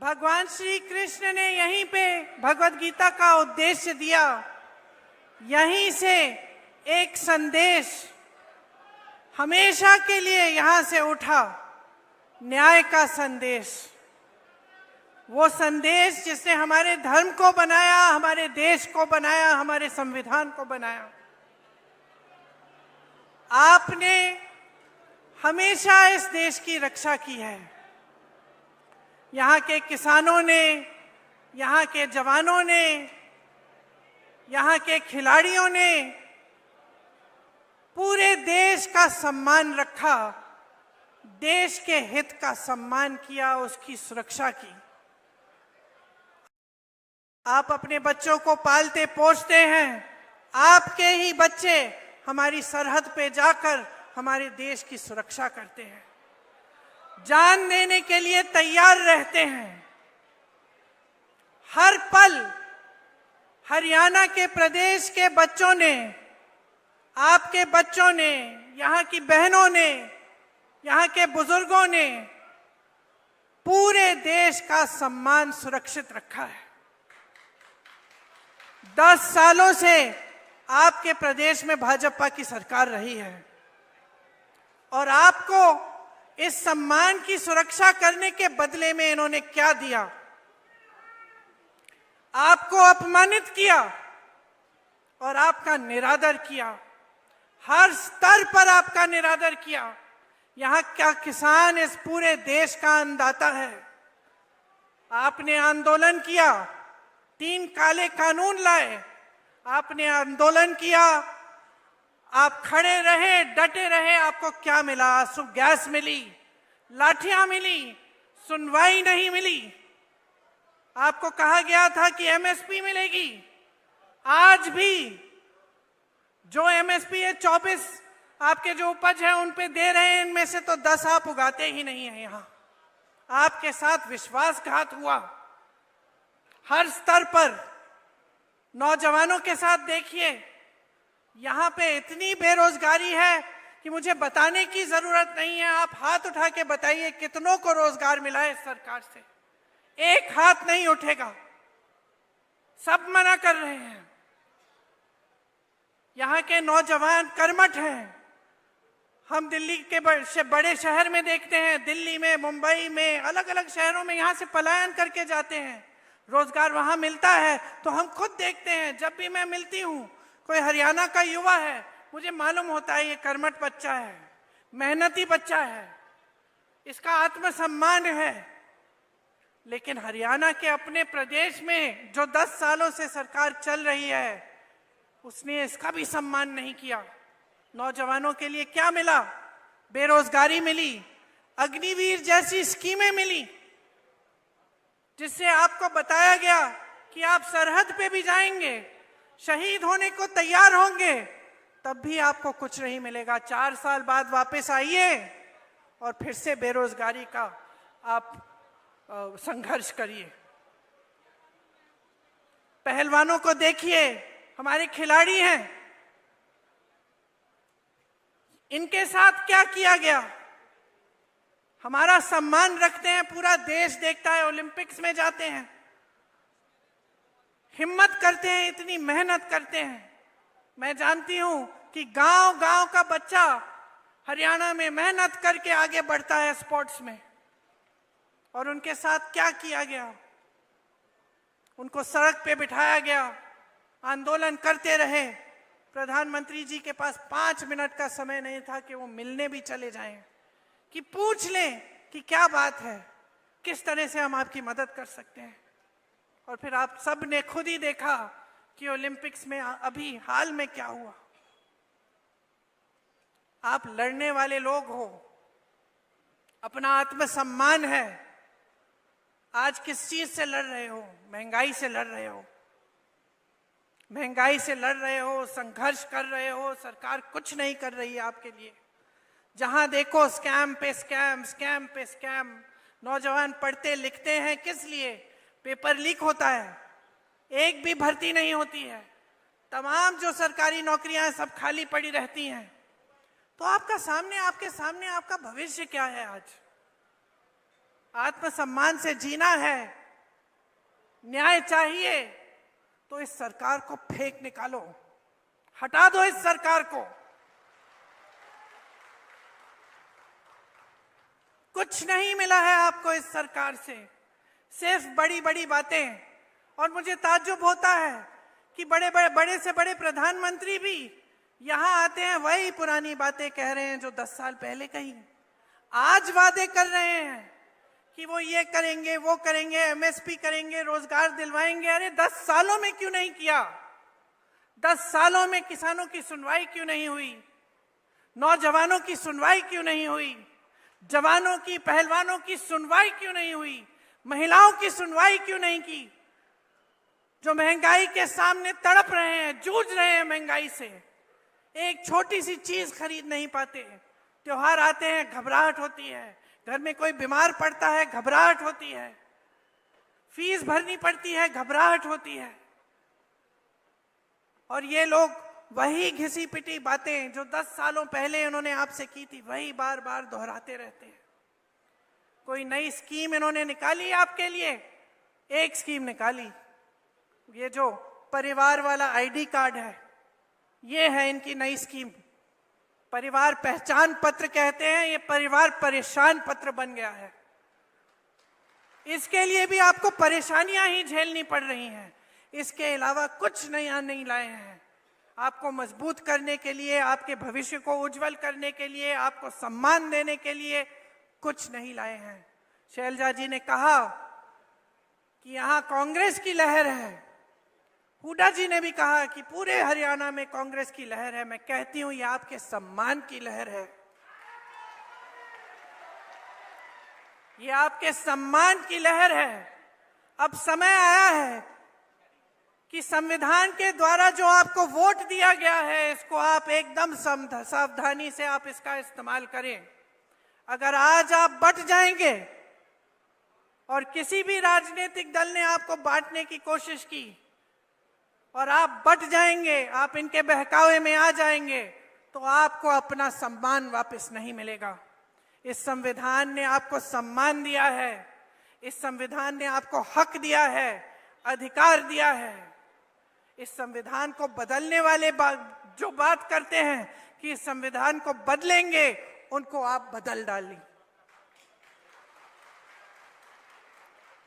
भगवान श्री कृष्ण ने यहीं पे भगवत गीता का उद्देश्य दिया। यहीं से एक संदेश हमेशा के लिए यहां से उठा, न्याय का संदेश। वो संदेश जिसने हमारे धर्म को बनाया, हमारे देश को बनाया, हमारे संविधान को बनाया। आपने हमेशा इस देश की रक्षा की है। यहाँ के किसानों ने, यहाँ के जवानों ने, यहाँ के खिलाड़ियों ने पूरे देश का सम्मान रखा, देश के हित का सम्मान किया, उसकी सुरक्षा की। आप अपने बच्चों को पालते पोसते हैं, आपके ही बच्चे हमारी सरहद पे जाकर हमारे देश की सुरक्षा करते हैं, जान देने के लिए तैयार रहते हैं। हर पल हरियाणा के प्रदेश के बच्चों ने, आपके बच्चों ने, यहाँ की बहनों ने, यहाँ के बुजुर्गों ने पूरे देश का सम्मान सुरक्षित रखा है। 10 सालों से आपके प्रदेश में भाजपा की सरकार रही है और आपको इस सम्मान की सुरक्षा करने के बदले में इन्होंने क्या दिया? आपको अपमानित किया और आपका निरादर किया। हर स्तर पर आपका निरादर किया। यहाँ क्या किसान इस पूरे देश का अन्नदाता है। आपने आंदोलन किया, 3 काले कानून लाए, आपने आंदोलन किया, आप खड़े रहे, डटे रहे। आपको क्या मिला? आंसू गैस मिली, लाठियां मिली, सुनवाई नहीं मिली। आपको कहा गया था कि एमएसपी मिलेगी। आज भी जो एमएसपी है 24 आपके जो उपज है उन पे दे रहे हैं, इनमें से तो 10 आप उगाते ही नहीं है। यहां आपके साथ विश्वासघात हुआ हर स्तर पर। नौजवानों के साथ देखिए, यहाँ पे इतनी बेरोजगारी है कि मुझे बताने की जरूरत नहीं है। आप हाथ उठा के बताइए कितनों को रोजगार मिला है इस सरकार से। एक हाथ नहीं उठेगा, सब मना कर रहे हैं। यहाँ के नौजवान कर्मठ हैं। हम दिल्ली के बड़े शहर में देखते हैं, दिल्ली में, मुंबई में, अलग अलग शहरों में यहाँ से पलायन करके जाते हैं। रोजगार वहां मिलता है तो हम खुद देखते हैं। जब भी मैं मिलती हूँ, कोई हरियाणा का युवा है, मुझे मालूम होता है ये कर्मठ बच्चा है, मेहनती बच्चा है, इसका आत्मसम्मान है। लेकिन हरियाणा के अपने प्रदेश में जो 10 सालों से सरकार चल रही है, उसने इसका भी सम्मान नहीं किया। नौजवानों के लिए क्या मिला? बेरोजगारी मिली, अग्निवीर जैसी स्कीमें मिली, जिससे आपको बताया गया कि आप सरहद पे भी जाएंगे, शहीद होने को तैयार होंगे, तब भी आपको कुछ नहीं मिलेगा। 4 साल बाद वापस आइए और फिर से बेरोजगारी का आप संघर्ष करिए। पहलवानों को देखिए, हमारे खिलाड़ी हैं, इनके साथ क्या किया गया? हमारा सम्मान रखते हैं, पूरा देश देखता है, ओलंपिक्स में जाते हैं, हिम्मत करते हैं, इतनी मेहनत करते हैं। मैं जानती हूं कि गांव-गांव का बच्चा हरियाणा में मेहनत करके आगे बढ़ता है स्पोर्ट्स में। और उनके साथ क्या किया गया? उनको सड़क पे बिठाया गया, आंदोलन करते रहे। प्रधानमंत्री जी के पास 5 मिनट का समय नहीं था कि वो मिलने भी चले जाएं, कि पूछ लें कि क्या बात है, किस तरह से हम आपकी मदद कर सकते हैं। और फिर आप सब ने खुद ही देखा कि ओलंपिक्स में अभी हाल में क्या हुआ। आप लड़ने वाले लोग हो, अपना आत्मसम्मान है। आज किस चीज से लड़ रहे हो? महंगाई से लड़ रहे हो, महंगाई से लड़ रहे हो, संघर्ष कर रहे हो। सरकार कुछ नहीं कर रही है आपके लिए। जहां देखो स्कैम पे स्कैम, स्कैम पे स्कैम। नौजवान पढ़ते लिखते हैं किस लिए? पेपर लीक होता है, एक भी भर्ती नहीं होती है, तमाम जो सरकारी नौकरियां हैं सब खाली पड़ी रहती हैं। तो आपके सामने आपका भविष्य क्या है? आज आत्मसम्मान से जीना है, न्याय चाहिए, तो इस सरकार को फेंक निकालो, हटा दो इस सरकार को। कुछ नहीं मिला है आपको इस सरकार से, सिर्फ बड़ी बड़ी बातें। और मुझे ताज्जुब होता है कि बड़े से बड़े प्रधानमंत्री भी यहां आते हैं, वही पुरानी बातें कह रहे हैं जो 10 साल पहले कही। आज वादे कर रहे हैं कि वो ये करेंगे, वो करेंगे, एमएसपी करेंगे, रोजगार दिलवाएंगे। अरे 10 सालों में क्यों नहीं किया? 10 सालों में किसानों की सुनवाई क्यों नहीं हुई? नौजवानों की सुनवाई क्यों नहीं हुई? जवानों की, पहलवानों की सुनवाई क्यों नहीं हुई? महिलाओं की सुनवाई क्यों नहीं की, जो महंगाई के सामने तड़प रहे हैं, जूझ रहे हैं महंगाई से, एक छोटी सी चीज खरीद नहीं पाते। त्योहार आते हैं, घबराहट होती है, घर में कोई बीमार पड़ता है, घबराहट होती है, फीस भरनी पड़ती है, घबराहट होती है। और ये लोग वही घिसी पिटी बातें जो 10 सालों पहले इन्होंने आपसे की थी, वही बार बार दोहराते रहते हैं। कोई नई स्कीम इन्होंने निकाली आपके लिए? एक स्कीम निकाली, ये जो परिवार वाला आईडी कार्ड है, ये है इनकी नई स्कीम। परिवार पहचान पत्र कहते हैं, ये परिवार परेशान पत्र बन गया है। इसके लिए भी आपको परेशानियां ही झेलनी पड़ रही हैं, इसके अलावा कुछ नया नहीं लाए हैं। आपको मजबूत करने के लिए, आपके भविष्य को उज्जवल करने के लिए, आपको सम्मान देने के लिए कुछ नहीं लाए हैं। शैलजा जी ने कहा कि यहां कांग्रेस की लहर है, हुड्डा जी ने भी कहा कि पूरे हरियाणा में कांग्रेस की लहर है। मैं कहती हूं ये आपके सम्मान की लहर है, ये आपके सम्मान की लहर है। अब समय आया है कि संविधान के द्वारा जो आपको वोट दिया गया है, इसको आप एकदम सावधानी से आप इसका इस्तेमाल करें। अगर आज आप बट जाएंगे और किसी भी राजनीतिक दल ने आपको बांटने की कोशिश की और आप बट जाएंगे, आप इनके बहकावे में आ जाएंगे, तो आपको अपना सम्मान वापस नहीं मिलेगा। इस संविधान ने आपको सम्मान दिया है, इस संविधान ने आपको हक दिया है, अधिकार दिया है। इस संविधान को बदलने वाले जो बात करते हैं कि इस संविधान को बदलेंगे, उनको आप बदल डालें।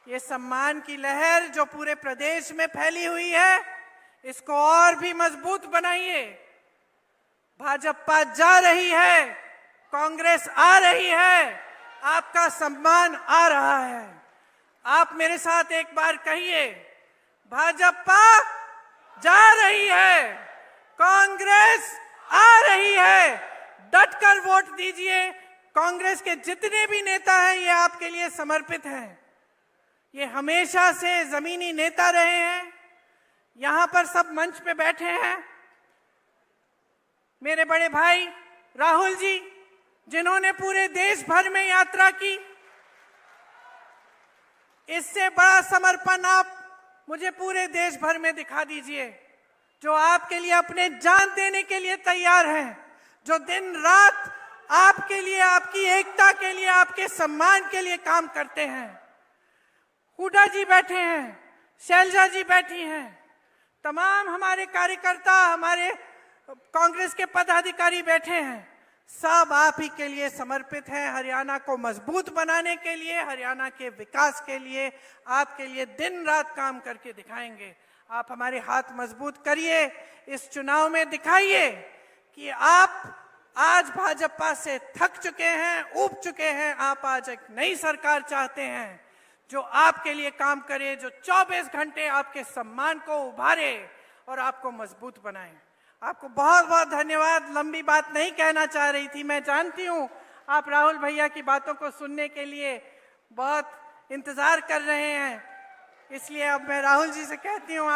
ये सम्मान की लहर जो पूरे प्रदेश में फैली हुई है, इसको और भी मजबूत बनाइए। भाजपा जा रही है, कांग्रेस आ रही है, आपका सम्मान आ रहा है। आप मेरे साथ एक बार कहिए, भाजपा जा रही है, कांग्रेस आ रही है। डटकर वोट दीजिए। कांग्रेस के जितने भी नेता हैं, ये आपके लिए समर्पित हैं। ये हमेशा से जमीनी नेता रहे हैं, यहां पर सब मंच पे बैठे हैं। मेरे बड़े भाई राहुल जी, जिन्होंने पूरे देश भर में यात्रा की, इससे बड़ा समर्पण आप मुझे पूरे देश भर में दिखा दीजिए, जो आपके लिए अपने जान देने के लिए तैयार हैं, जो दिन रात आपके लिए, आपकी एकता के लिए, आपके सम्मान के लिए काम करते हैं। हुड्डा जी बैठे हैं, शैलजा जी बैठी हैं, तमाम हमारे कार्यकर्ता, हमारे कांग्रेस के पदाधिकारी बैठे हैं, सब आप ही के लिए समर्पित हैं। हरियाणा को मजबूत बनाने के लिए, हरियाणा के विकास के लिए, आपके लिए दिन रात काम करके दिखाएंगे। आप हमारे हाथ मजबूत करिए, इस चुनाव में दिखाइए कि आप आज भाजपा से थक चुके हैं, ऊब चुके हैं। आप आज एक नई सरकार चाहते हैं जो आपके लिए काम करे, जो 24 घंटे आपके सम्मान को उभारे और आपको मजबूत बनाए। आपको बहुत बहुत धन्यवाद। लंबी बात नहीं कहना चाह रही थी, मैं जानती हूँ आप राहुल भैया की बातों को सुनने के लिए बहुत इंतजार कर रहे हैं, इसलिए अब मैं राहुल जी से कहती हूँ